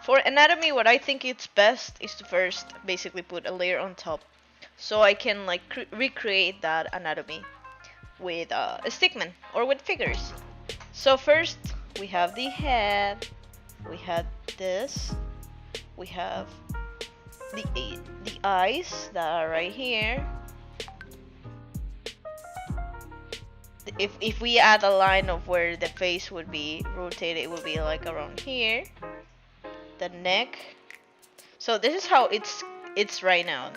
For anatomy, what I think it's best is to first basically put a layer on top, so I can like recreate that anatomy with a stickman or with figures. So first we have the head, we have this, we have the eyes that are right here. If we add a line of where the face would be rotated, it would be like around here. The neck. So this is how it's right now.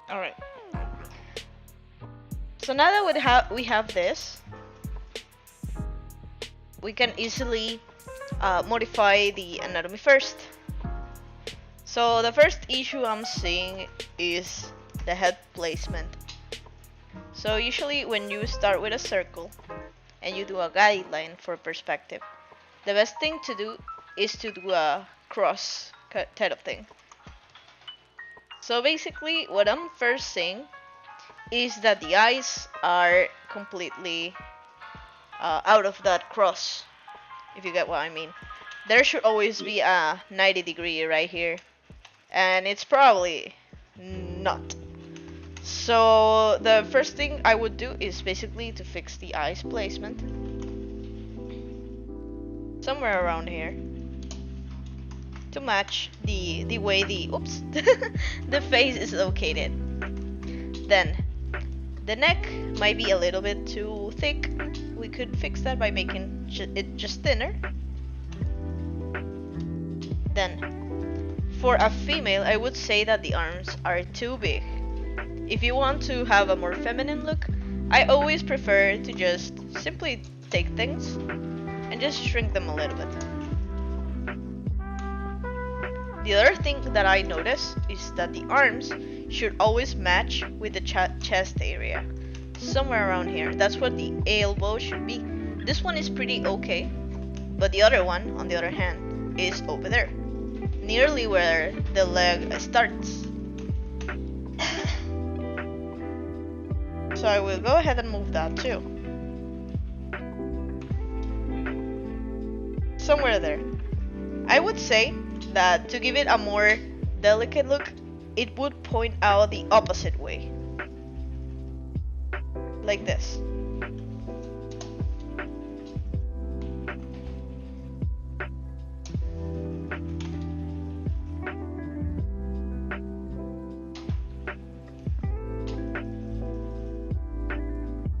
All right. So now that we have this, we can easily modify the anatomy first. So the first issue I'm seeing is the head placement. So usually when you start with a circle and you do a guideline for perspective, the best thing to do is to do a cross type of thing. So basically what I'm first seeing is that the eyes are completely out of that cross, if you get what I mean. There should always be a 90-degree right here, and it's probably not. So the first thing I would do is basically to fix the eyes placement somewhere around here to match the way the the face is located. Then the neck might be a little bit too thick. We could fix that by making it just thinner. Then for a female, I would say that the arms are too big. If you want to have a more feminine look, I always prefer to just simply take things and just shrink them a little bit. The other thing that I notice is that the arms should always match with the chest area. Somewhere around here. That's what the elbow should be. This one is pretty okay, but the other one, on the other hand, is over there, nearly where the leg starts. So I will go ahead and move that too. Somewhere there. I would say that to give it a more delicate look, it would point out the opposite way. Like this.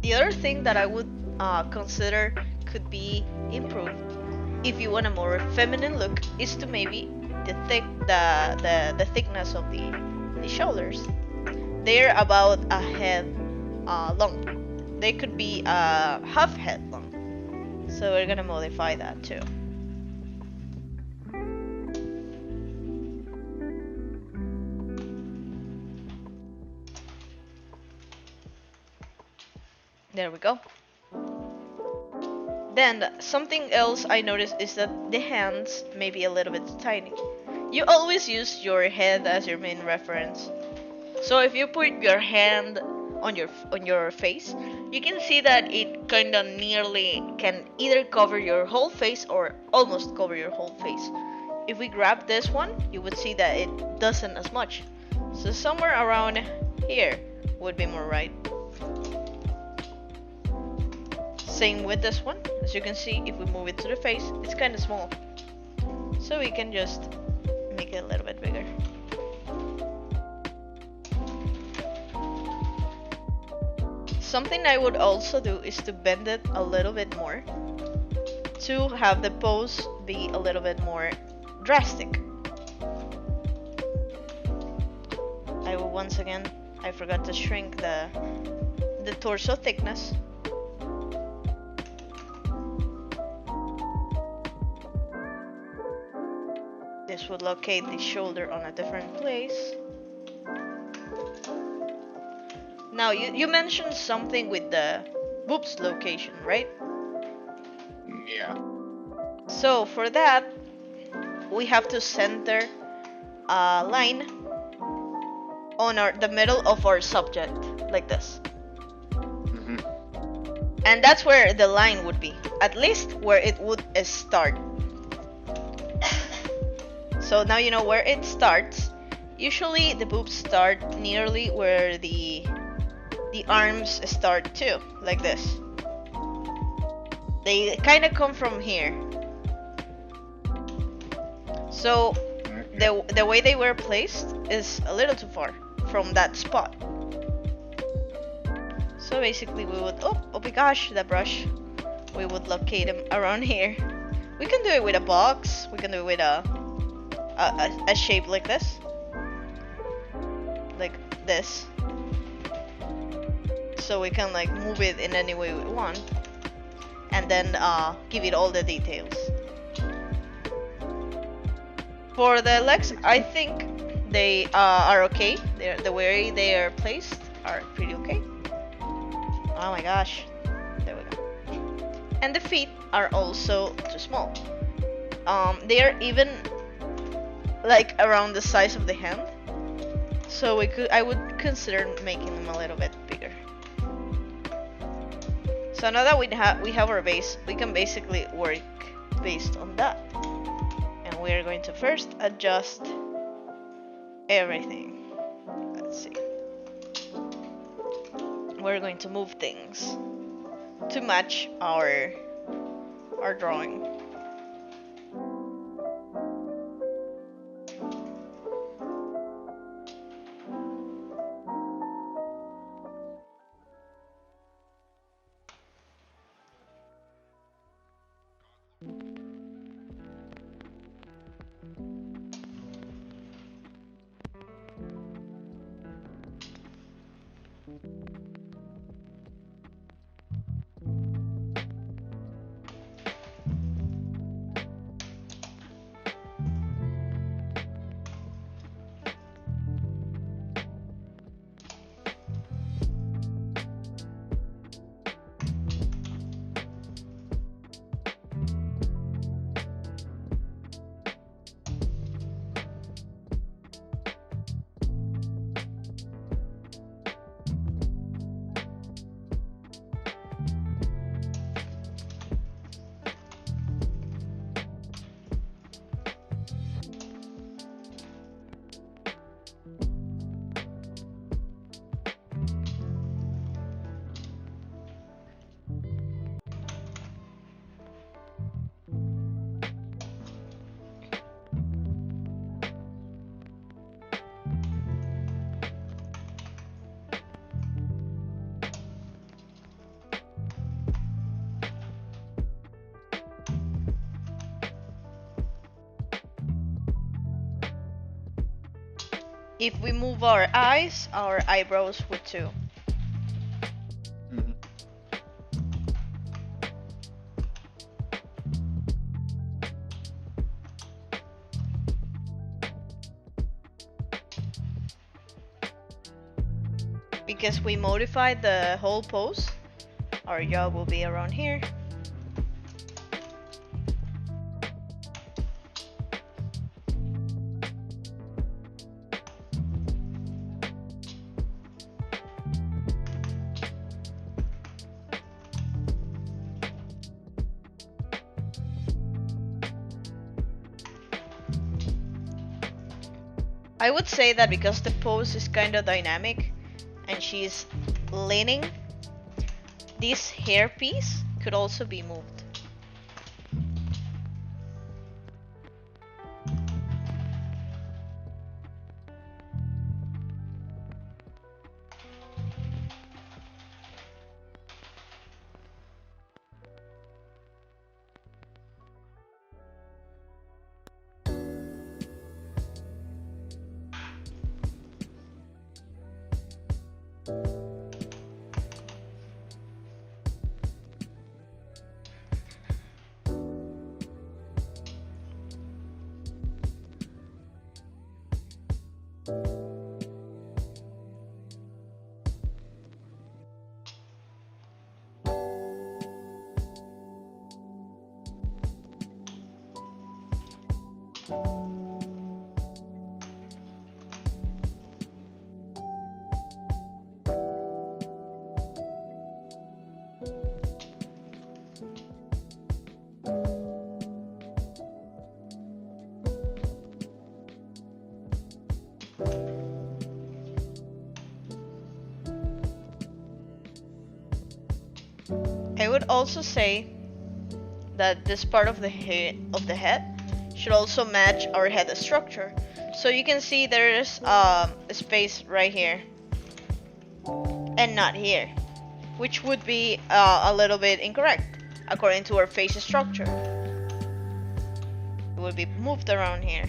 The other thing that I would consider could be improved if you want a more feminine look is to maybe the thickness of the shoulders. They're about a head long. They could be a half head long. So we're gonna modify that too. There we go. Then something else I noticed is that the hands may be a little bit tiny. You always use your head as your main reference. So if you put your hand on your face, you can see that it kinda nearly can either cover your whole face or almost cover your whole face. If we grab this one, you would see that it doesn't as much. So somewhere around here would be more right. Same with this one. As you can see, if we move it to the face, it's kind of small. So we can just make it a little bit bigger. Something I would also do is to bend it a little bit more to have the pose be a little bit more drastic. I will once again, I forgot to shrink the torso thickness. This would locate the shoulder on a different place. Now, you mentioned something with the boobs location, right? Yeah. So for that, we have to center a line on the middle of our subject, like this. Mm-hmm. And that's where the line would be, at least where it would start. So now you know where it starts. Usually the boobs start nearly where the arms start too, like this. They kind of come from here. So the way they were placed is a little too far from that spot. So basically we would, oh my gosh, that brush. We would locate them around here. We can do it with a box. We can do it with a shape like this. Like this. So we can like move it in any way we want. And then give it all the details. For the legs, I think they are okay. The way they are placed are pretty okay. Oh my gosh. There we go. And the feet are also too small. They are even like around the size of the hand. So I would consider making them a little bit bigger. So now that we have our base, we can basically work based on that. And we are going to first adjust everything. Let's see. We're going to move things to match our drawing. If we move our eyes, our eyebrows would too. Mm-hmm. Because we modified the whole pose, our jaw will be around here. I would say that because the pose is kind of dynamic and she's leaning, this hair piece could also be moved. would also say that this part of the head should also match our head structure. So you can see there's a space right here and not here, which would be a little bit incorrect according to our face structure. It would be moved around here.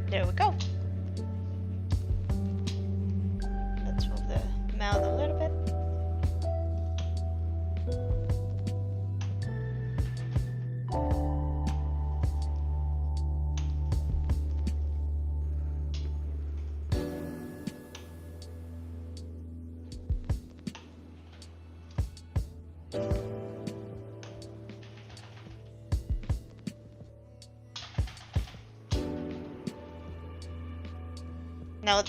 There we go. Let's move the mouth a little bit. Now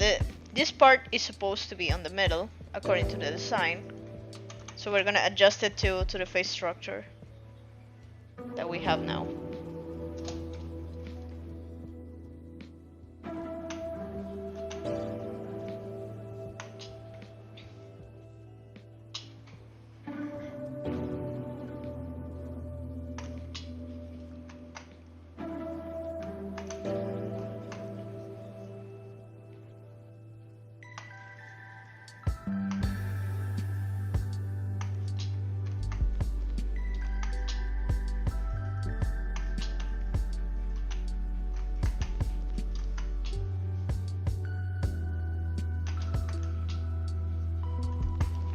this part is supposed to be on the middle according to the design. So we're gonna adjust it to the face structure that we have now.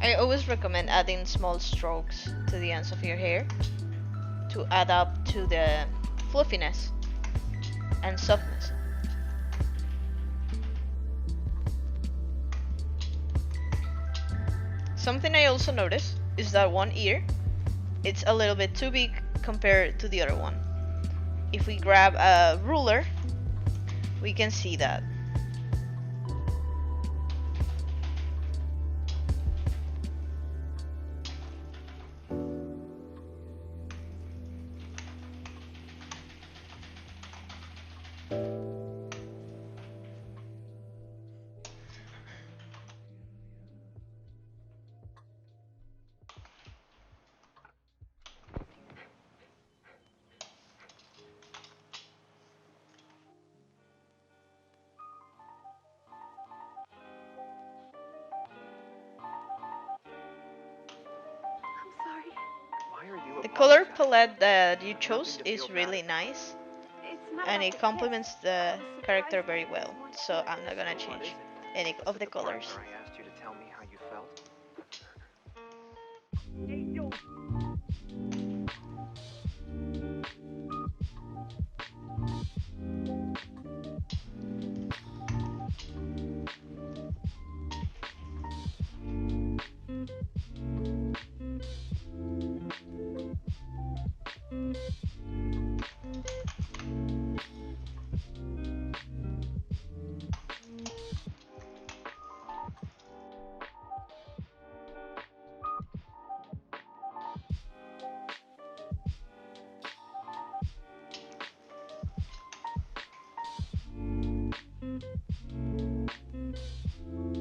I always recommend adding small strokes to the ends of your hair to add up to the fluffiness and softness. Something I also noticed is that one ear, it's a little bit too big compared to the other one. If we grab a ruler, we can see that. The color palette that you chose is really nice and it complements the character very well, so I'm not gonna change any of the colors. I asked you to tell me how you felt.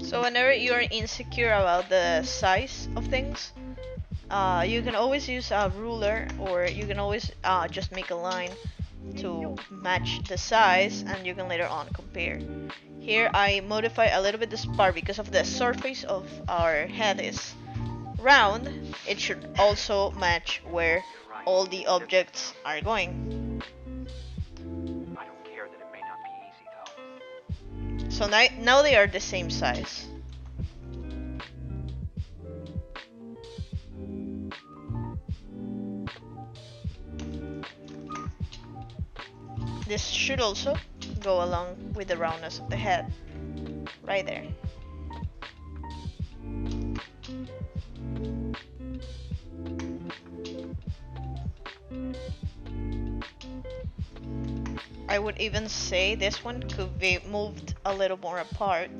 So whenever you're insecure about the size of things, you can always use a ruler, or you can always just make a line to match the size, and you can later on compare. Here I modify a little bit this part because of the surface of our head is round. It should also match where all the objects are going. I don't care that it may not be easy, though. So now they are the same size. This should also go along with the roundness of the head, right there. I would even say this one could be moved a little more apart.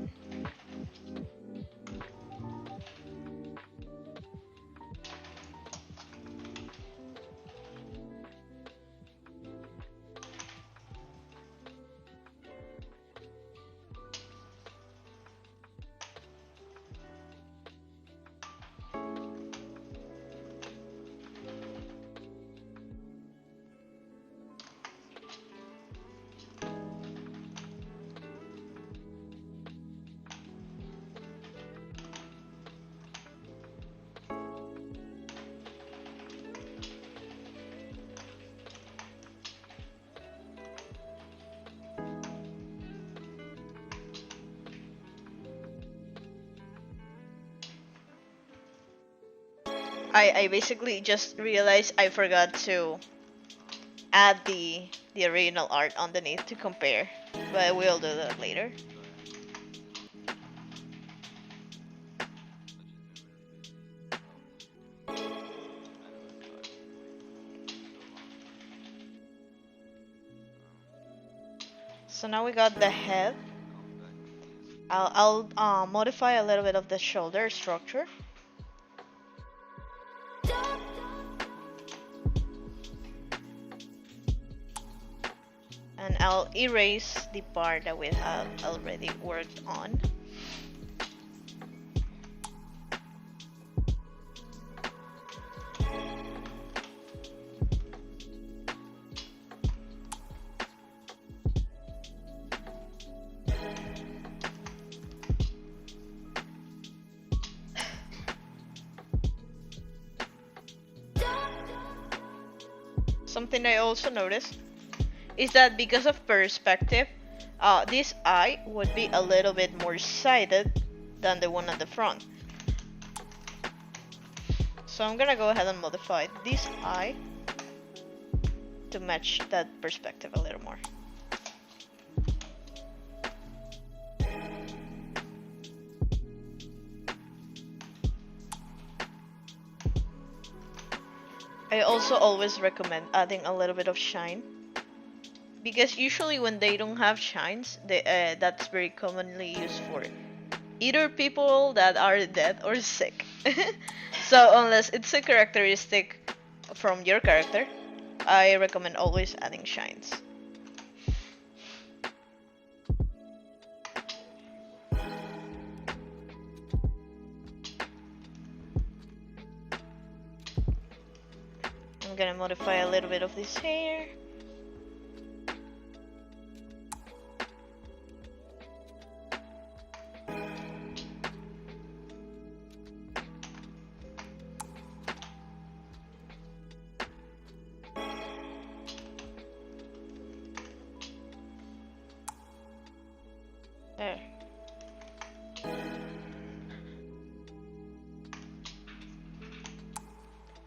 I basically just realized I forgot to add the original art underneath to compare, but we'll do that later. So now we got the head. I'll modify a little bit of the shoulder structure. And I'll erase the part that we have already worked on. Something I also noticed is that because of perspective, this eye would be a little bit more sided than the one at the front. So I'm gonna go ahead and modify this eye to match that perspective a little more. I also always recommend adding a little bit of shine, because usually when they don't have shines, that's very commonly used for either people that are dead or sick. So unless it's a characteristic from your character, I recommend always adding shines. I'm gonna modify a little bit of this hair. There.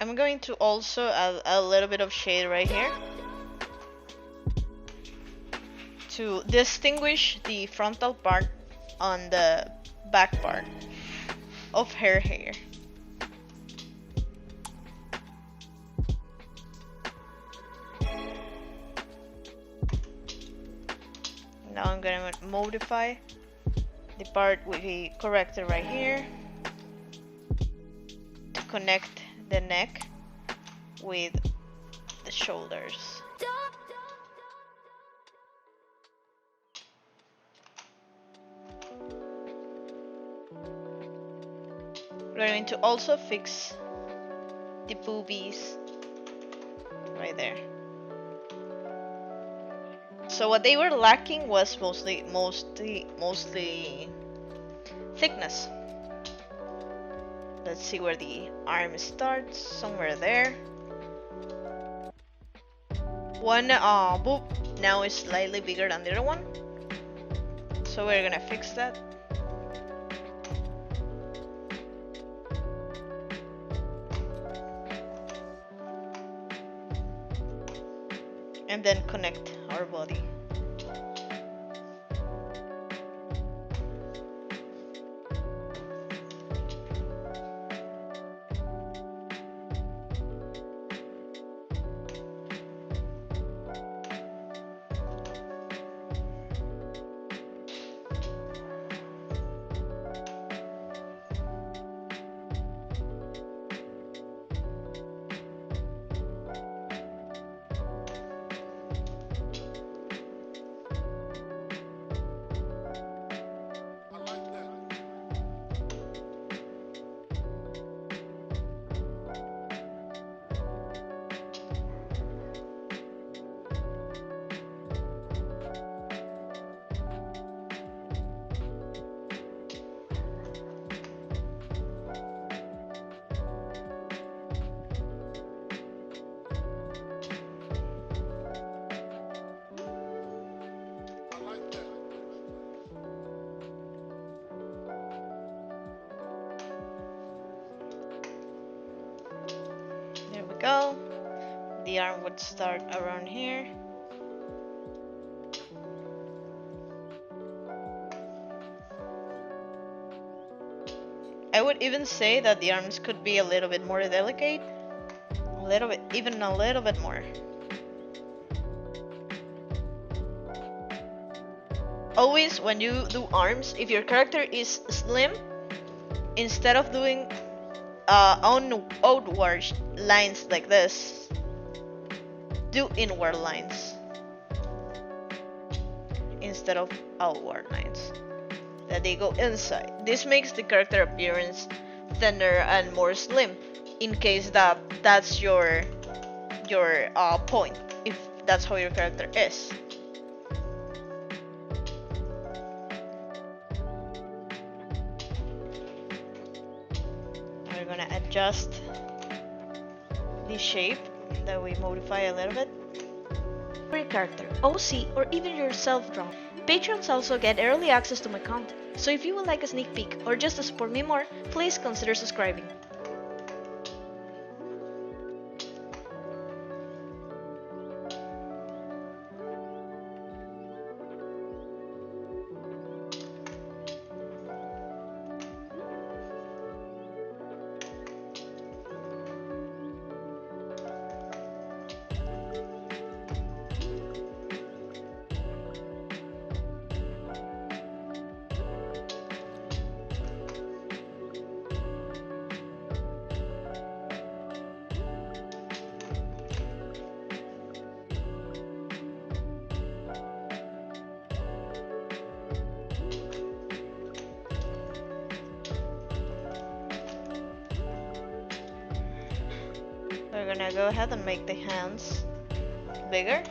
I'm going to also add a little bit of shade right here to distinguish the frontal part on the back part of her hair. Now I'm gonna modify the part with the corrector right here to connect the neck with the shoulders. We're going to also fix the boobies right there. So what they were lacking was mostly thickness. Let's see where the arm starts, somewhere there. One boob now is slightly bigger than the other one, so we're gonna fix that. And then connect our body. go. The arm would start around here. I would even say that the arms could be a little bit more delicate. A little bit, even a little bit more. Always when you do arms, if your character is slim, instead of doing outward lines like this, do inward lines instead of outward lines, that they go inside. This makes the character appearance thinner and more slim, in case that's your point, if that's how your character is. We're gonna adjust the shape that we modify a little bit. For your character, OC, or even your self-drawn, patrons also get early access to my content, so if you would like a sneak peek or just to support me more, please consider subscribing. We're gonna go ahead and make the hands bigger.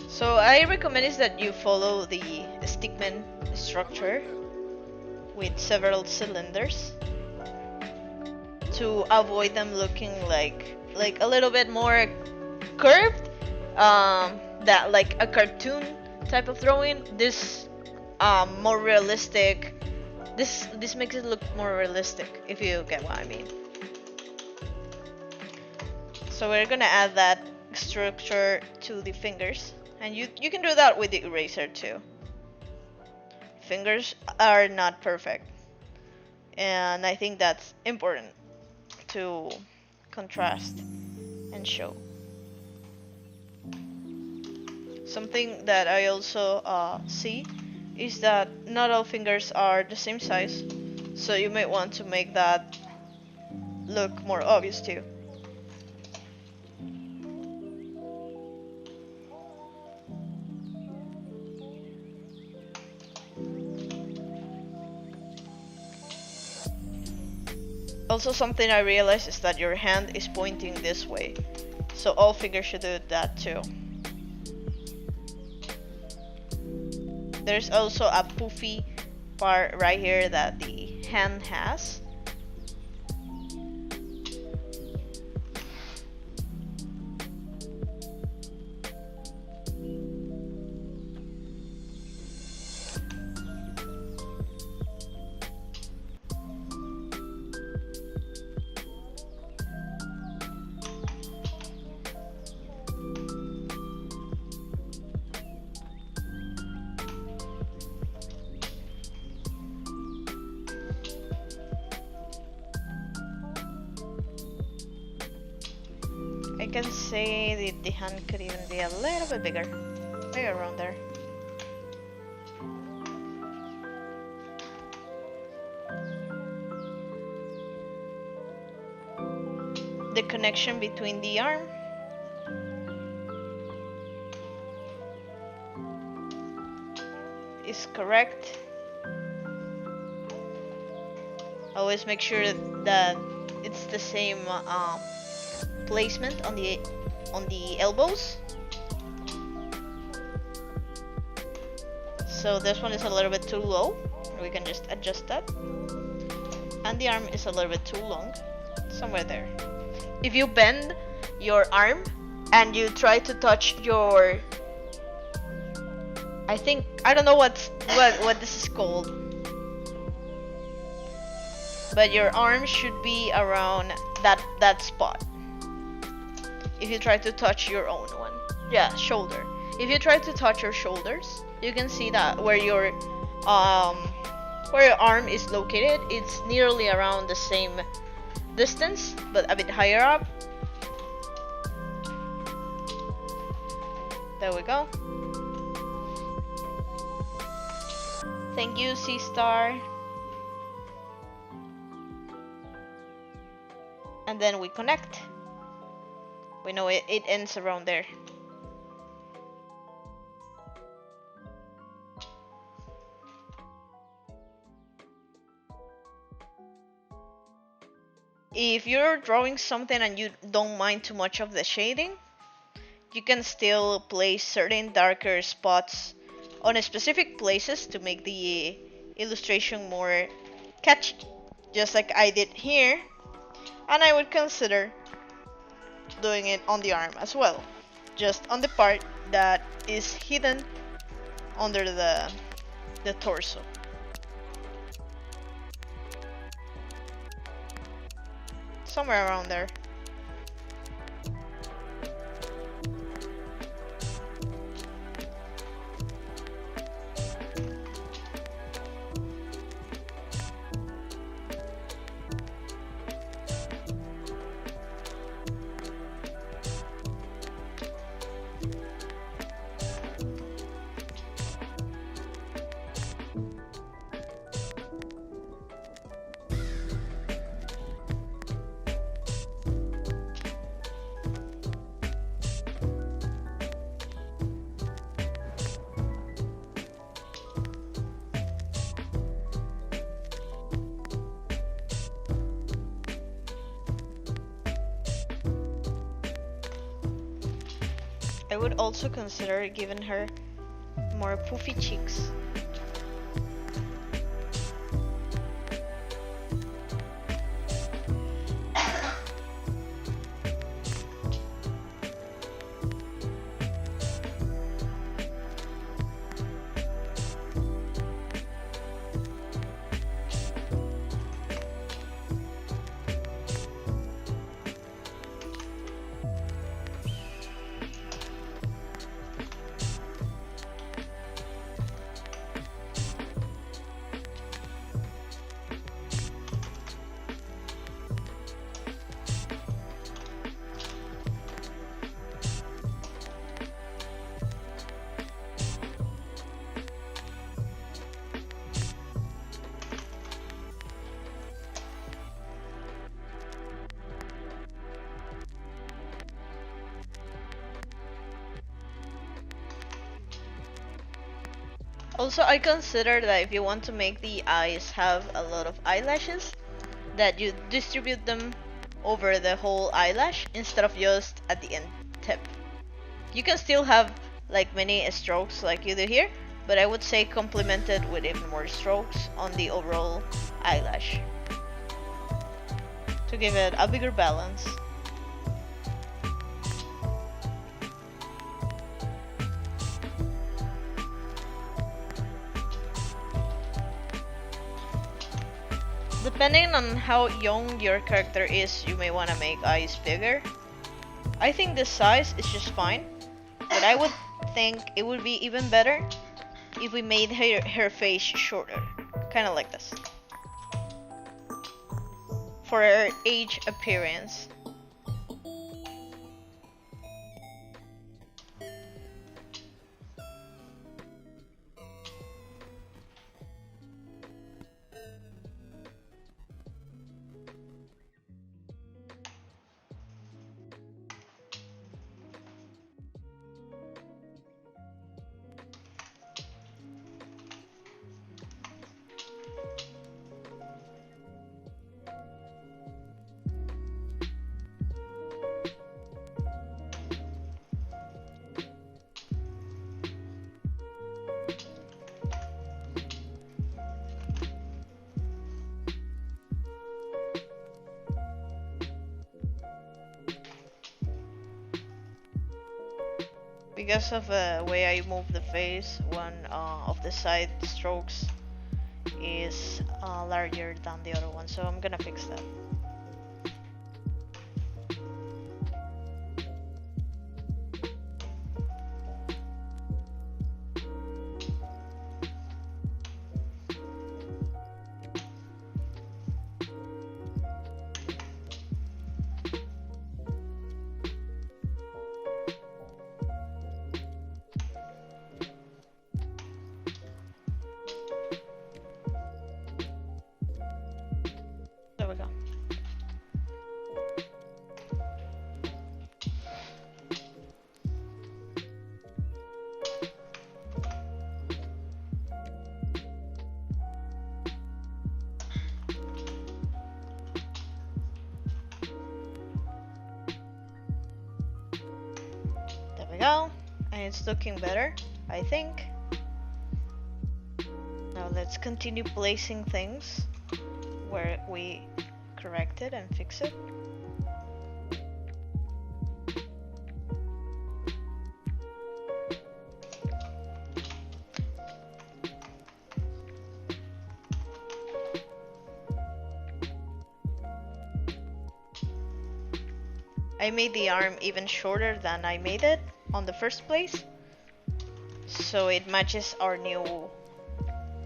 So I recommend is that you follow the stickman structure with several cylinders to avoid them looking like a little bit more curved, that like a cartoon type of drawing. This more realistic. This makes it look more realistic, if you get what I mean. So we're gonna add that structure to the fingers, and you can do that with the eraser too. Fingers are not perfect, and I think that's important to contrast and show. Something that I also see is that not all fingers are the same size, so you might want to make that look more obvious too. Also, something I realized is that your hand is pointing this way, so all fingers should do that too. There's also a poofy part right here that the hand has. I can say that the hand could even be a little bit bigger. Maybe around there. The connection between the arm is correct. Always make sure that it's the same placement on the elbows. So this one is a little bit too low. We can just adjust that. And the arm is a little bit too long. Somewhere there. If you bend your arm and you try to touch your, I don't know what this is called. but your arm should be around that spot. If you try to touch your own one, yeah, shoulder. If you try to touch your shoulders, you can see that where your arm is located, it's nearly around the same distance, but a bit higher up. There we go. Thank you, C Star. And then we connect. We know it ends around there. If you're drawing something and you don't mind too much of the shading, you can still place certain darker spots on specific places to make the illustration more catchy, just like I did here. And I would consider doing it on the arm as well, just on the part that is hidden under the torso. Somewhere around there. I would also consider giving her more poofy cheeks. Also, I consider that if you want to make the eyes have a lot of eyelashes, that you distribute them over the whole eyelash instead of just at the end tip. You can still have like many strokes like you do here, but I would say complement it with even more strokes on the overall eyelash to give it a bigger balance. Depending on how young your character is, you may want to make eyes bigger. I think this size is just fine, but I would think it would be even better if we made her face shorter, kind of like this, for her age appearance. Because of the way I move the face, one of the side strokes is larger than the other one, so I'm gonna fix that. There we go. There we go. And it's looking better, I think. Now let's continue placing things where we correct it and fix it. I made the arm even shorter than I made it on the first place, so it matches our new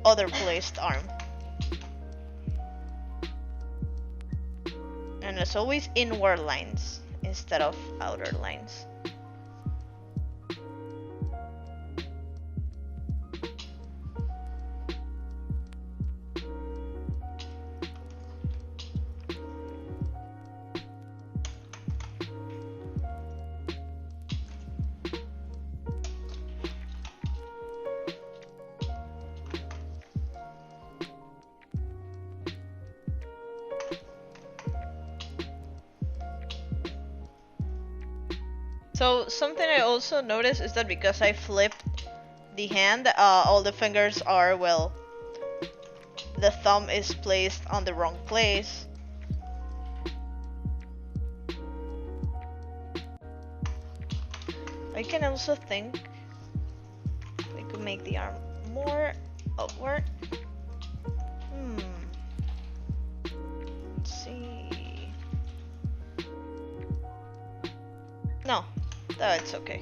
other placed arm. And as always, inward lines instead of outer lines. So something I also noticed is that because I flipped the hand, all the fingers are, well, the thumb is placed on the wrong place. I can also think we could make the arm more upward. Let's see. No, that's okay.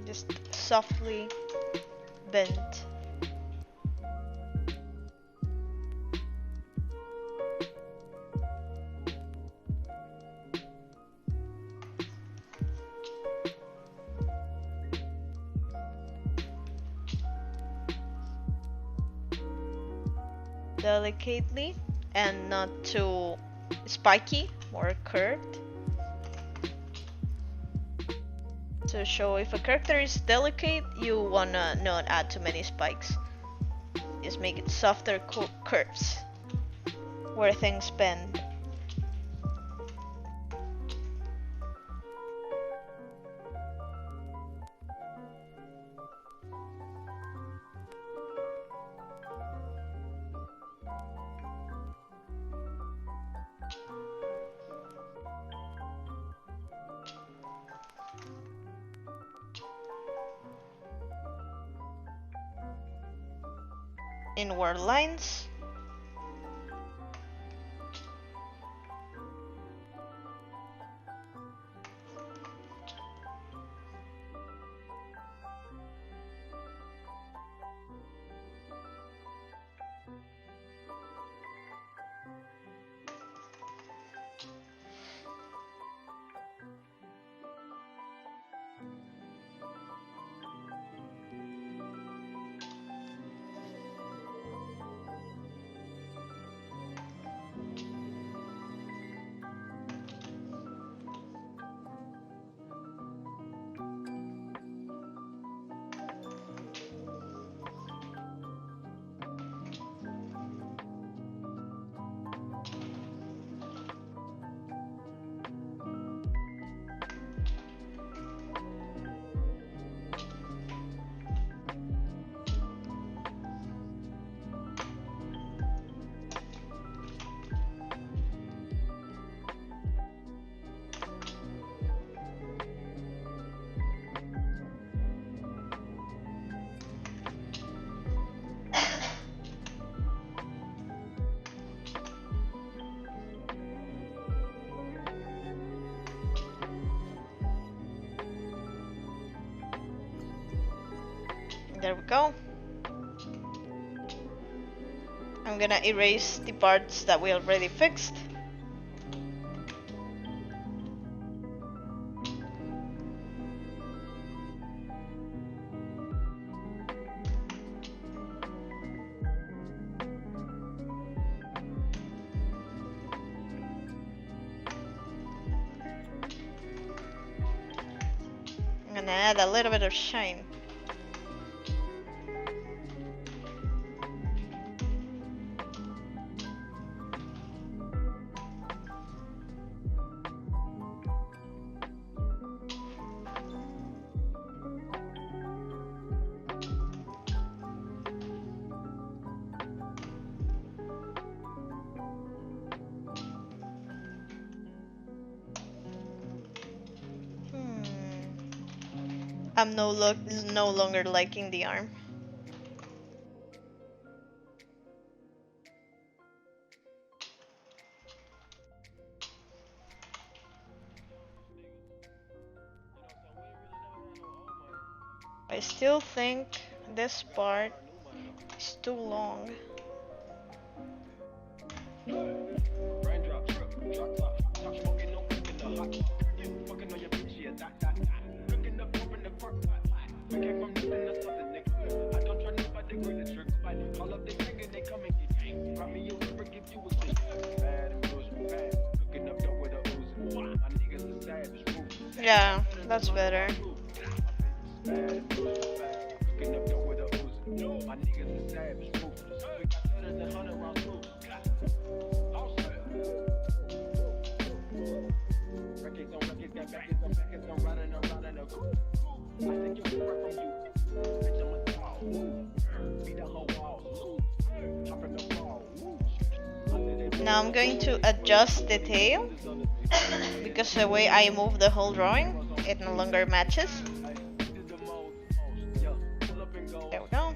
Just softly bend. Delicately and not too spiky, more curved. To show if a character is delicate, you wanna not add too many spikes. Just make it softer curves where things bend. Inward lines. There we go. I'm gonna erase the parts that we already fixed. I'm gonna add a little bit of shine. I'm no longer liking the arm. I still think this part is too long. Yeah, that's better. Now I'm going to adjust the tail because the way I move the whole drawing, it no longer matches. There we go.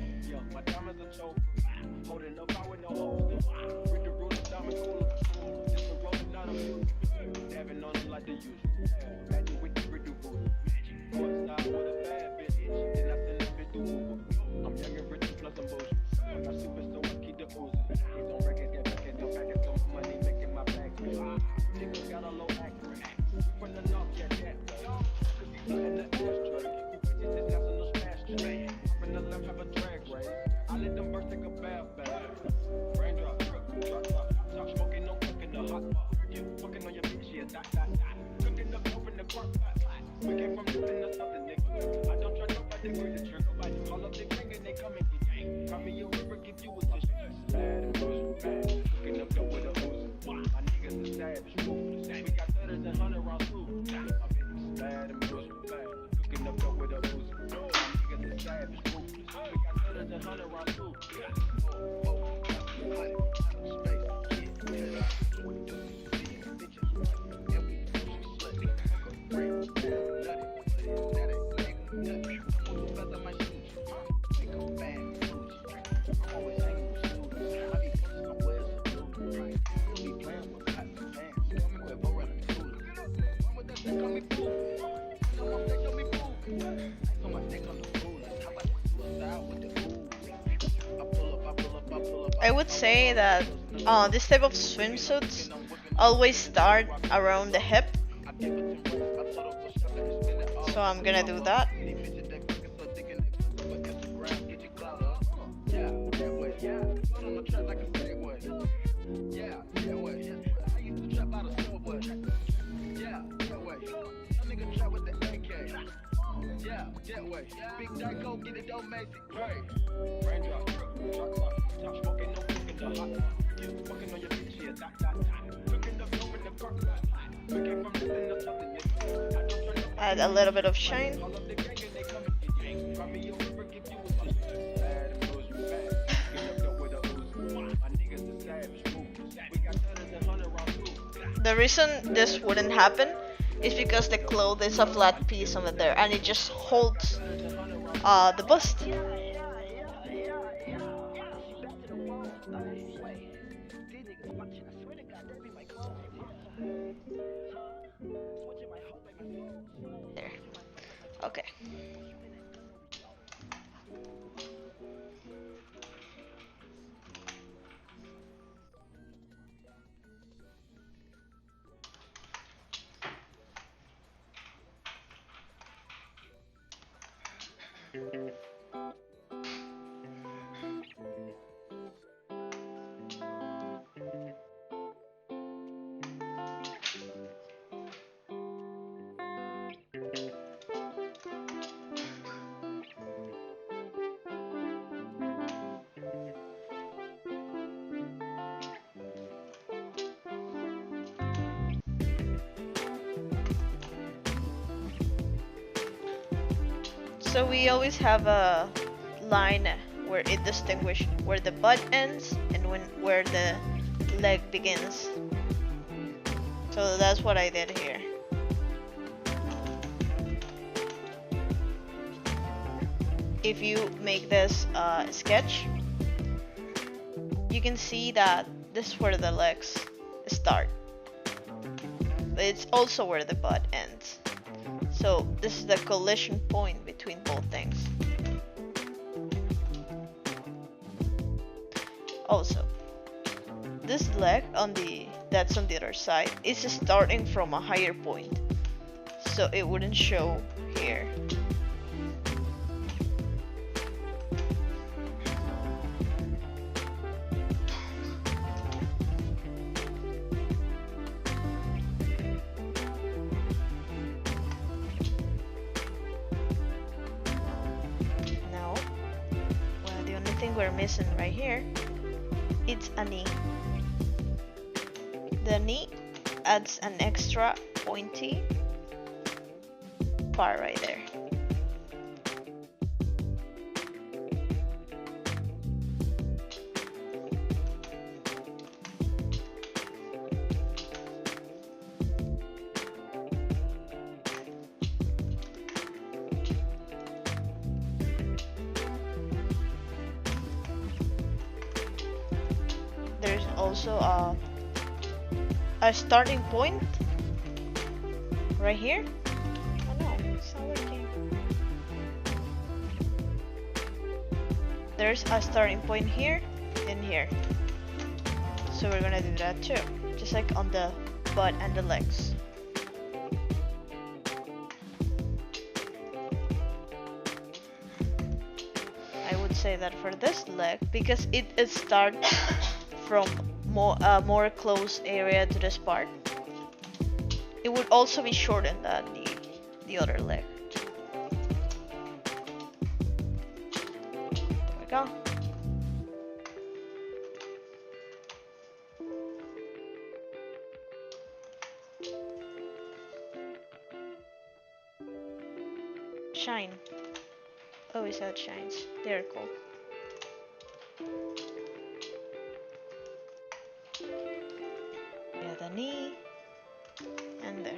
I would say that this type of swimsuits always start around the hip, so I'm gonna do that. Add a little bit of shine. The reason this wouldn't happen is because the cloth is a flat piece on there and it just holds the bust. There. Okay. So we always have a line where it distinguishes where the butt ends and where the leg begins. So that's what I did here. If you make this sketch, you can see that this is where the legs start. But it's also where the butt ends. So this is the collision point between both things. Also, this leg that's on the other side is starting from a higher point, so it wouldn't show here. Now, well, the only thing we're missing right here, it's a knee. The knee adds an extra pointy part right there. There's also a starting point right here. Oh no, it's not working. There's a starting point here and here. So we're gonna do that too, just like on the butt and the legs. I would say that for this leg, because it starts from more close area to this part, it would also be shortened than the other leg. There we go. Shine. Oh, it's how it shines. They're cool. Yeah, the knee and there.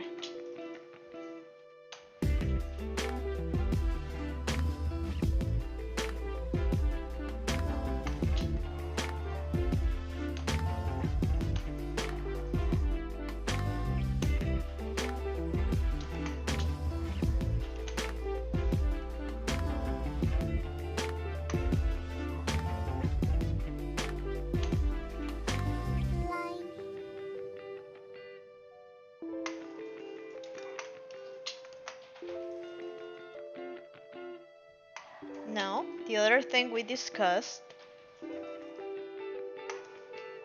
Now, the other thing we discussed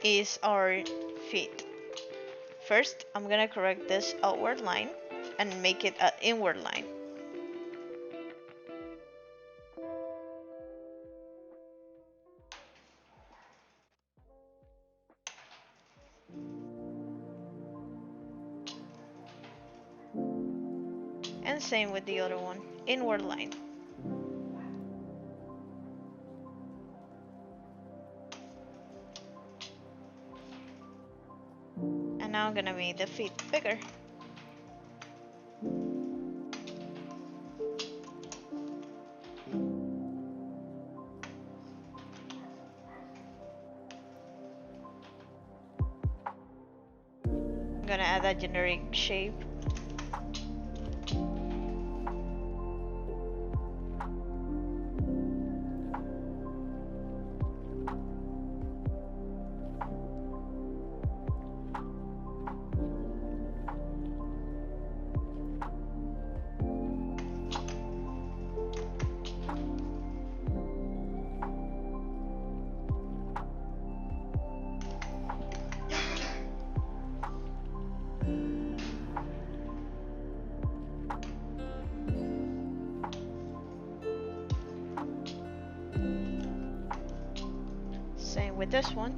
is our feet. First, I'm gonna correct this outward line and make it an inward line. And same with the other one, inward line. And now I'm gonna make the feet bigger. I'm gonna add a generic shape. with this one.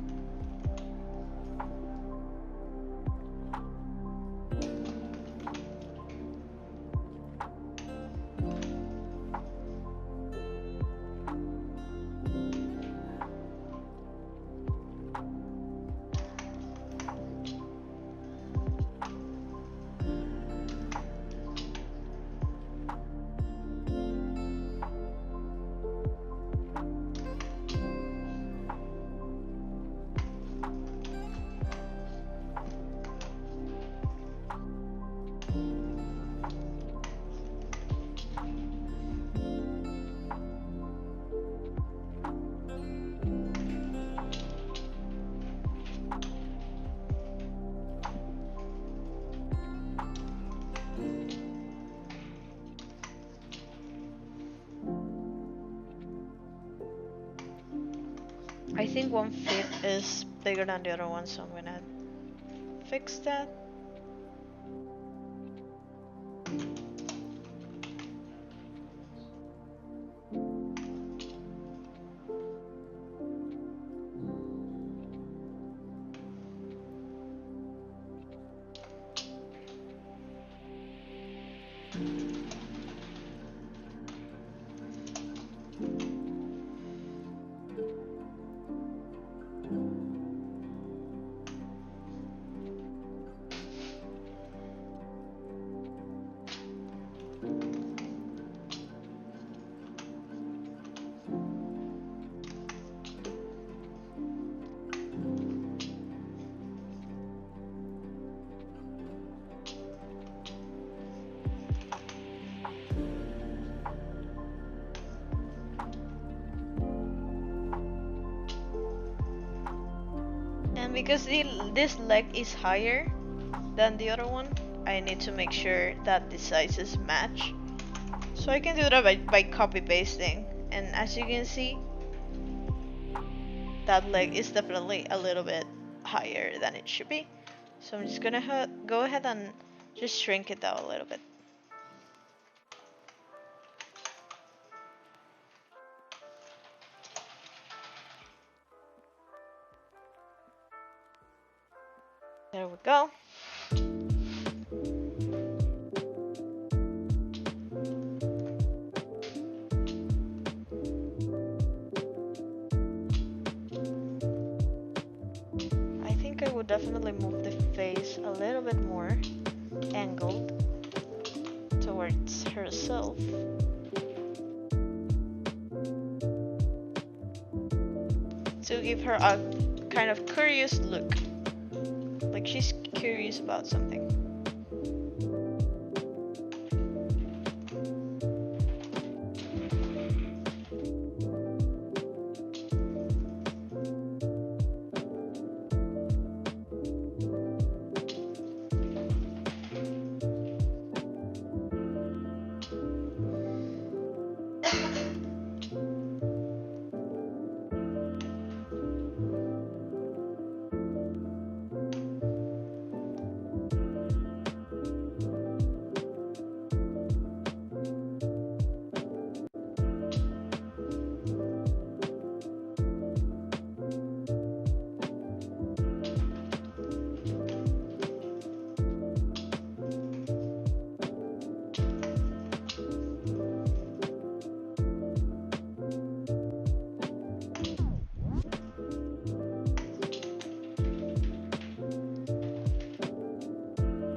I think one feet is bigger than the other one, so I'm gonna fix that. And because this leg is higher than the other one, I need to make sure that the sizes match. So I can do that by copy pasting. And as you can see, that leg is definitely a little bit higher than it should be. So I'm just gonna go ahead and just shrink it down a little bit. There we go. I think I would definitely move the face a little bit more angled towards herself. To give her a kind of curious look. Like she's curious about something.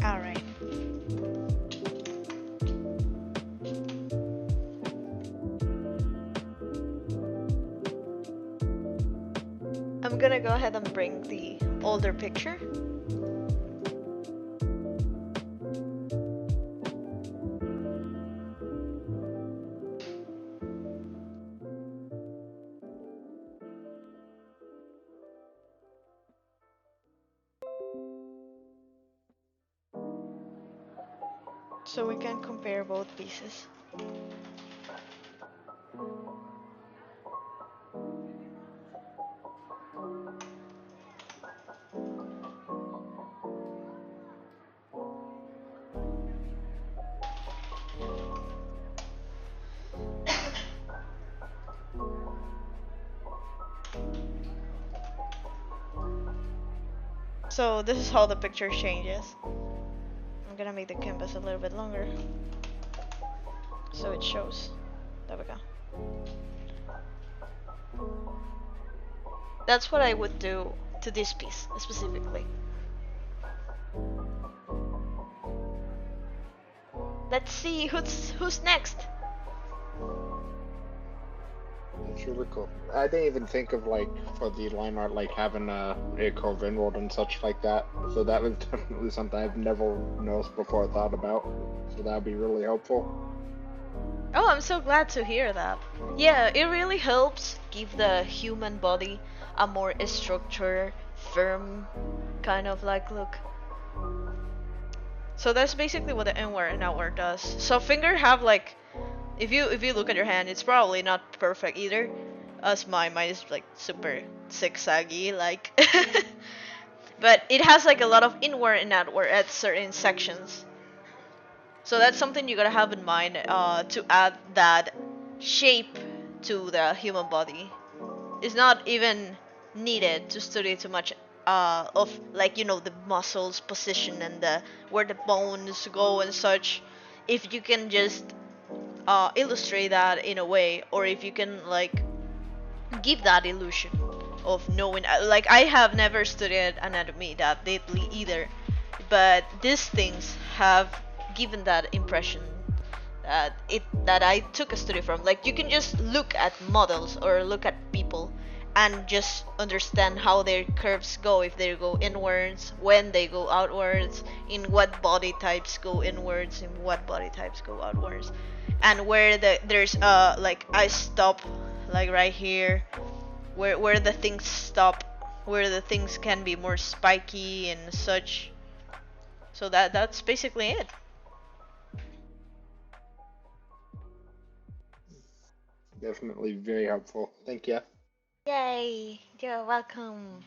Alright. I'm gonna go ahead and bring the older picture. So we can compare both pieces. So this is how the picture changes. I'm gonna make the canvas a little bit longer so it shows. There we go. That's what I would do to this piece specifically. Let's see who's next. It's really cool. I didn't even think of like for the line art like having a curve inward and such like that. So that was definitely something I've never noticed before or thought about. So that'd be really helpful. Oh, I'm so glad to hear that. Yeah, it really helps give the human body a more structured, firm kind of like look. So that's basically what the inward and outward does. So finger have like, if you look at your hand, it's probably not perfect either, as mine is like super zigzaggy like. But it has like a lot of inward and outward at certain sections. So that's something you gotta have in mind to add that shape to the human body. It's not even needed to study too much of like the muscles position and the where the bones go and such. If you can just illustrate that in a way, or if you can like give that illusion of knowing, like I have never studied anatomy that deeply either, but these things have given that impression that I took a study from. Like you can just look at models or look at people and just understand how their curves go, if they go inwards, when they go outwards, in what body types go inwards, in what body types go outwards, and where there's like I stop like right here, where the things stop, where the things can be more spiky and such. So that's basically it. Definitely very helpful. Thank you. Yay! You're welcome.